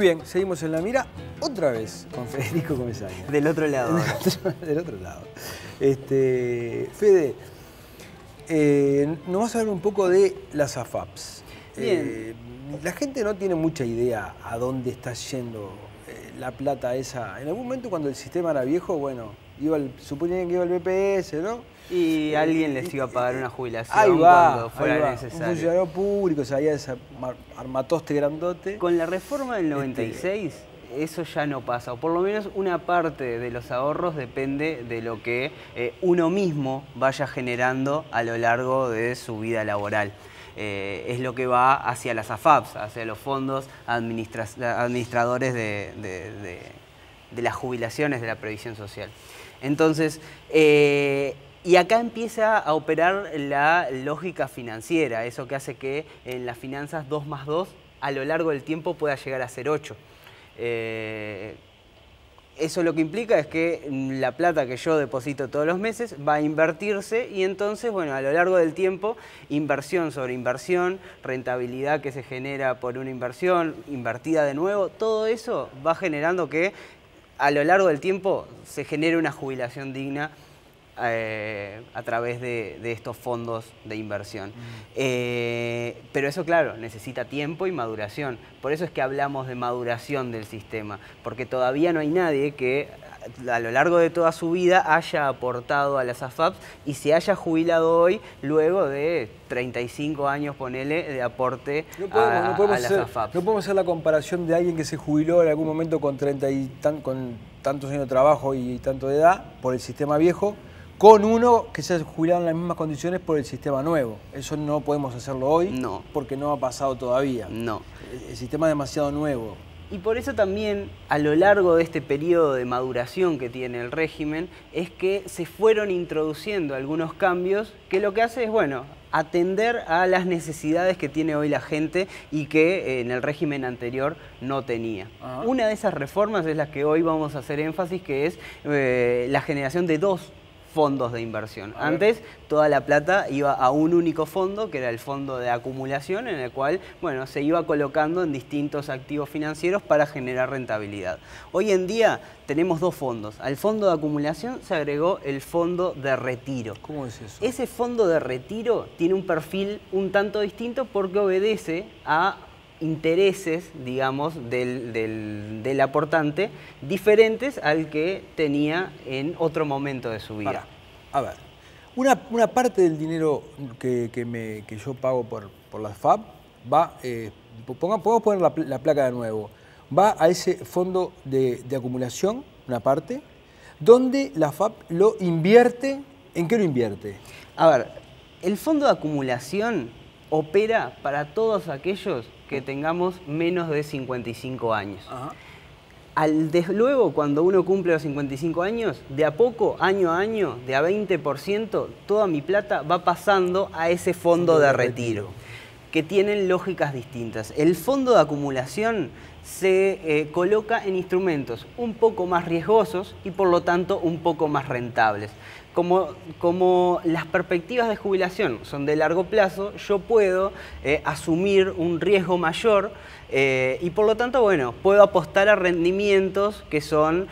bien, seguimos en La Mira, otra vez con Federico Comesaña. Del otro lado. Del otro lado. Fede, nos vas a hablar un poco de las AFAPs. Bien. La gente no tiene mucha idea a dónde está yendo la plata esa. En algún momento cuando el sistema era viejo, bueno, suponían que iba el BPS, ¿no? Y alguien les iba a pagar una jubilación cuando cuando fuera un necesario. funcionario público, salía ese armatoste grandote. Con la reforma del 96, eso ya no pasa, o por lo menos una parte de los ahorros depende de lo que uno mismo vaya generando a lo largo de su vida laboral. Es lo que va hacia las AFAPs, hacia los fondos administradores de las jubilaciones de la previsión social. Entonces, y acá empieza a operar la lógica financiera, eso que hace que en las finanzas 2 más 2 a lo largo del tiempo pueda llegar a ser 8. Eso lo que implica es que la plata que yo deposito todos los meses va a invertirse y entonces, bueno, a lo largo del tiempo, inversión sobre inversión, rentabilidad que se genera por una inversión, invertida de nuevo, todo eso va generando que a lo largo del tiempo se genere una jubilación digna a través de estos fondos de inversión. Pero eso, claro, necesita tiempo y maduración. Por eso es que hablamos de maduración del sistema, porque todavía no hay nadie que a lo largo de toda su vida haya aportado a las AFAPs y se haya jubilado hoy luego de 35 años, ponele, de aporte a las AFAPs. No podemos hacer la comparación de alguien que se jubiló en algún momento con tantos años de trabajo y tanto de edad por el sistema viejo, con uno que se ha jubilado en las mismas condiciones por el sistema nuevo. Eso no podemos hacerlo hoy, no, porque no ha pasado todavía. No. El sistema es demasiado nuevo. Y por eso también, a lo largo de este periodo de maduración que tiene el régimen, es que se fueron introduciendo algunos cambios que lo que hace es, bueno, atender a las necesidades que tiene hoy la gente y que en el régimen anterior no tenía. Ajá. Una de esas reformas es la que hoy vamos a hacer énfasis, que es la generación de 2 fondos de inversión. Antes toda la plata iba a un único fondo, que era el fondo de acumulación, en el cual, bueno, se iba colocando en distintos activos financieros para generar rentabilidad. Hoy en día tenemos 2 fondos. Al fondo de acumulación se agregó el fondo de retiro. ¿Cómo es eso? Ese fondo de retiro tiene un perfil un tanto distinto porque obedece a intereses, digamos, del aportante diferentes al que tenía en otro momento de su vida. A ver, una parte del dinero que yo pago por la AFAP va, podemos poner la placa de nuevo, va a ese fondo de acumulación, una parte, donde la AFAP lo invierte. ¿En qué lo invierte? A ver, el fondo de acumulación opera para todos aquellos que tengamos menos de 55 años. Ajá. Luego, cuando uno cumple los 55 años, de a poco, año a año, de a 20%, toda mi plata va pasando a ese fondo de retiro, que tienen lógicas distintas. El fondo de acumulación se coloca en instrumentos un poco más riesgosos y por lo tanto un poco más rentables. Como las perspectivas de jubilación son de largo plazo, yo puedo asumir un riesgo mayor y por lo tanto, bueno, puedo apostar a rendimientos que son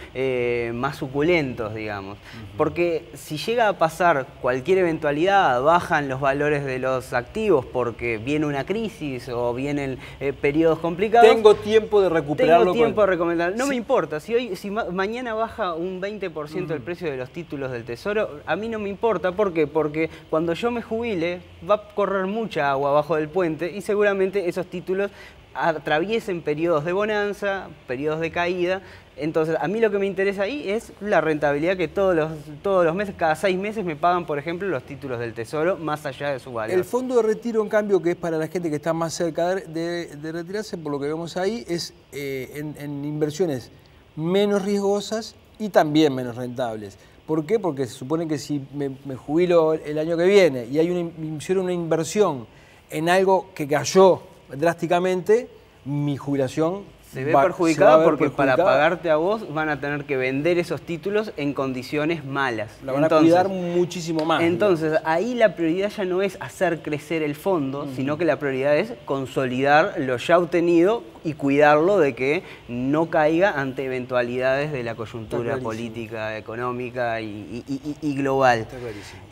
más suculentos, digamos. Porque si llega a pasar cualquier eventualidad, bajan los valores de los activos porque viene una crisis o vienen periodos complicados. Tengo tiempo de recuperarlo. Tengo tiempo de recomendar. No me importa. Si mañana baja un 20% el precio de los títulos del Tesoro, a mí no me importa. ¿Por qué? Porque cuando yo me jubile va a correr mucha agua abajo del puente y seguramente esos títulos atraviesen periodos de bonanza, periodos de caída. Entonces, a mí lo que me interesa ahí es la rentabilidad que todos los meses, cada 6 meses me pagan, por ejemplo, los títulos del Tesoro, más allá de su valor. El fondo de retiro, en cambio, que es para la gente que está más cerca de retirarse, por lo que vemos ahí, es en inversiones menos riesgosas y también menos rentables. ¿Por qué? Porque se supone que si me jubilo el año que viene y hicieron una inversión en algo que cayó drásticamente, mi jubilación se ve perjudicada porque para pagarte a vos van a tener que vender esos títulos en condiciones malas. La van a cuidar muchísimo más. Entonces, ahí la prioridad ya no es hacer crecer el fondo, sino que la prioridad es consolidar lo ya obtenido y cuidarlo de que no caiga ante eventualidades de la coyuntura política, económica y global.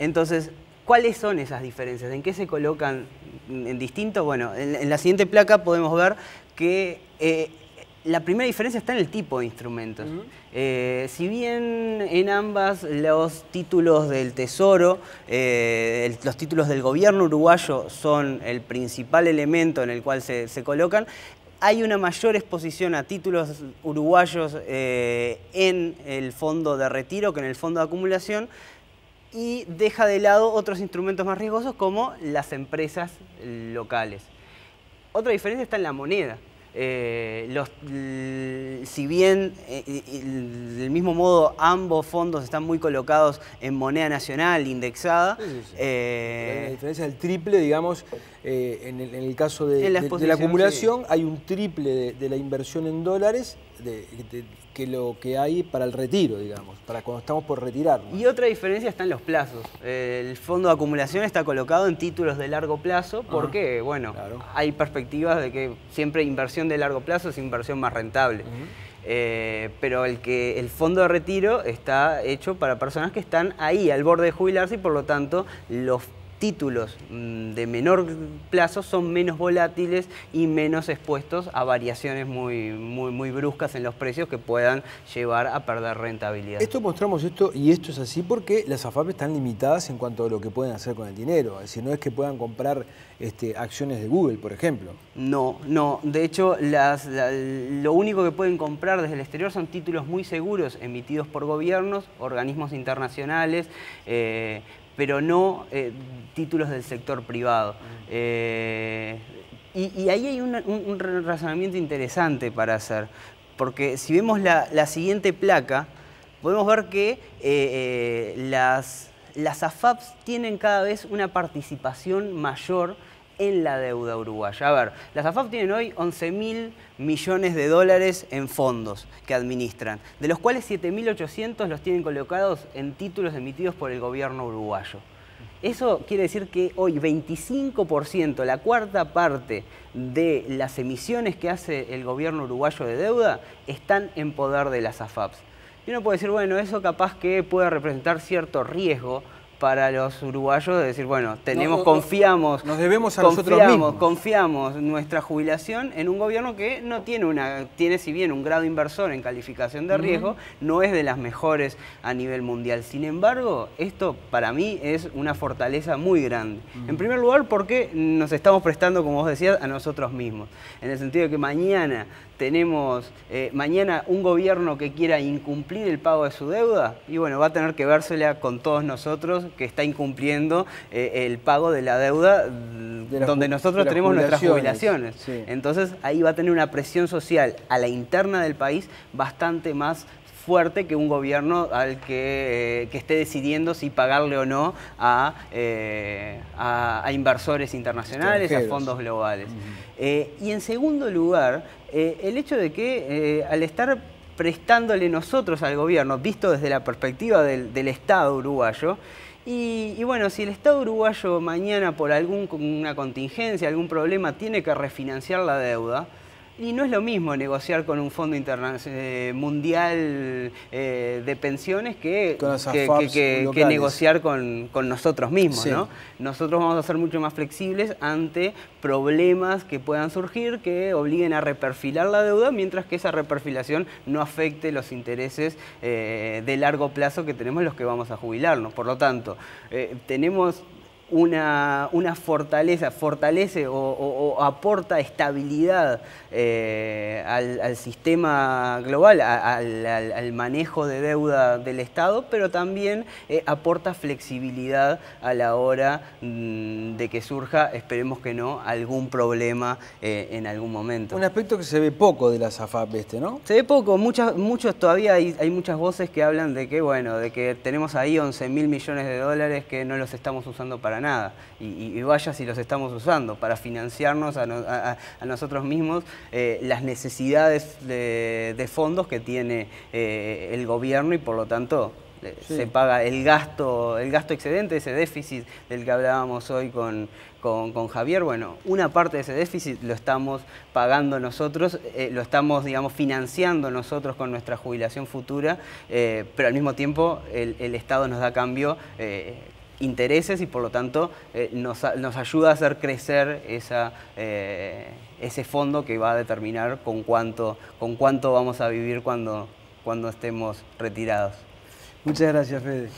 Entonces, ¿cuáles son esas diferencias? ¿En qué se colocan en distinto? Bueno, en la siguiente placa podemos ver que la primera diferencia está en el tipo de instrumentos. Si bien en ambas los títulos del Tesoro, los títulos del gobierno uruguayo son el principal elemento en el cual se colocan, hay una mayor exposición a títulos uruguayos en el fondo de retiro que en el fondo de acumulación, y deja de lado otros instrumentos más riesgosos como las empresas locales. Otra diferencia está en la moneda. Si bien del mismo modo ambos fondos están muy colocados en moneda nacional indexada, la diferencia es el triple, digamos, en el caso de la acumulación, hay un triple de la inversión en dólares que lo que hay para el retiro, digamos, para cuando estamos por retirarnos. Y otra diferencia está en los plazos. El fondo de acumulación está colocado en títulos de largo plazo porque, bueno, hay perspectivas de que siempre inversión de largo plazo es inversión más rentable. Pero el fondo de retiro está hecho para personas que están ahí al borde de jubilarse y por lo tanto los títulos de menor plazo son menos volátiles y menos expuestos a variaciones muy bruscas en los precios que puedan llevar a perder rentabilidad. Mostramos esto y esto es así porque las AFAP están limitadas en cuanto a lo que pueden hacer con el dinero. Es decir, no es que puedan comprar acciones de Google, por ejemplo. No. De hecho, lo único que pueden comprar desde el exterior son títulos muy seguros emitidos por gobiernos, organismos internacionales, pero no títulos del sector privado. Y ahí hay un razonamiento interesante para hacer, porque si vemos la siguiente placa, podemos ver que las AFAPs tienen cada vez una participación mayor en la deuda uruguaya. A ver, las AFAP tienen hoy 11.000 millones de dólares en fondos que administran, de los cuales 7.800 los tienen colocados en títulos emitidos por el gobierno uruguayo. Eso quiere decir que hoy 25%, la cuarta parte de las emisiones que hace el gobierno uruguayo de deuda, están en poder de las AFAPs. Y uno puede decir, bueno, eso capaz que puede representar cierto riesgo para los uruguayos de decir, bueno, confiamos, nos debemos a nosotros mismos. Confiamos nuestra jubilación en un gobierno que no tiene si bien un grado inversor en calificación de riesgo, no es de las mejores a nivel mundial. Sin embargo, esto para mí es una fortaleza muy grande. En primer lugar, porque nos estamos prestando, como vos decías, a nosotros mismos. En el sentido de que mañana tenemos un gobierno que quiera incumplir el pago de su deuda y bueno, va a tener que vérsela con todos nosotros que está incumpliendo el pago de la deuda donde nosotros tenemos nuestras jubilaciones. Sí. Entonces ahí va a tener una presión social a la interna del país bastante más fuerte que un gobierno al que esté decidiendo si pagarle o no a inversores internacionales, a fondos globales. Y en segundo lugar, el hecho de que al estar prestándole nosotros al gobierno, visto desde la perspectiva del Estado uruguayo, y bueno, si el Estado uruguayo mañana por alguna contingencia, algún problema, tiene que refinanciar la deuda, y no es lo mismo negociar con un fondo mundial de pensiones que negociar con nosotros mismos, sí. ¿No? Nosotros vamos a ser mucho más flexibles ante problemas que puedan surgir que obliguen a reperfilar la deuda, mientras que esa reperfilación no afecte los intereses de largo plazo que tenemos los que vamos a jubilarnos. Por lo tanto, tenemos una fortaleza, fortalece o aporta estabilidad al sistema global, al manejo de deuda del Estado, pero también aporta flexibilidad a la hora de que surja, esperemos que no, algún problema en algún momento. Un aspecto que se ve poco de las AFAP, ¿no? Se ve poco, muchos todavía hay muchas voces que hablan de que, bueno, de que tenemos ahí 11.000 millones de dólares que no los estamos usando para para nada. Y vaya si los estamos usando para financiarnos a nosotros mismos las necesidades de fondos que tiene el gobierno y por lo tanto se paga el gasto excedente, ese déficit del que hablábamos hoy con Javier. Bueno, una parte de ese déficit lo estamos pagando nosotros, lo estamos, digamos, financiando nosotros con nuestra jubilación futura, pero al mismo tiempo el Estado nos da a cambio intereses y por lo tanto nos ayuda a hacer crecer ese fondo que va a determinar con cuánto vamos a vivir cuando estemos retirados. Muchas gracias, Fede.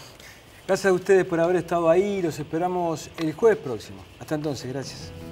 Gracias a ustedes por haber estado ahí. Los esperamos el jueves próximo. Hasta entonces, gracias.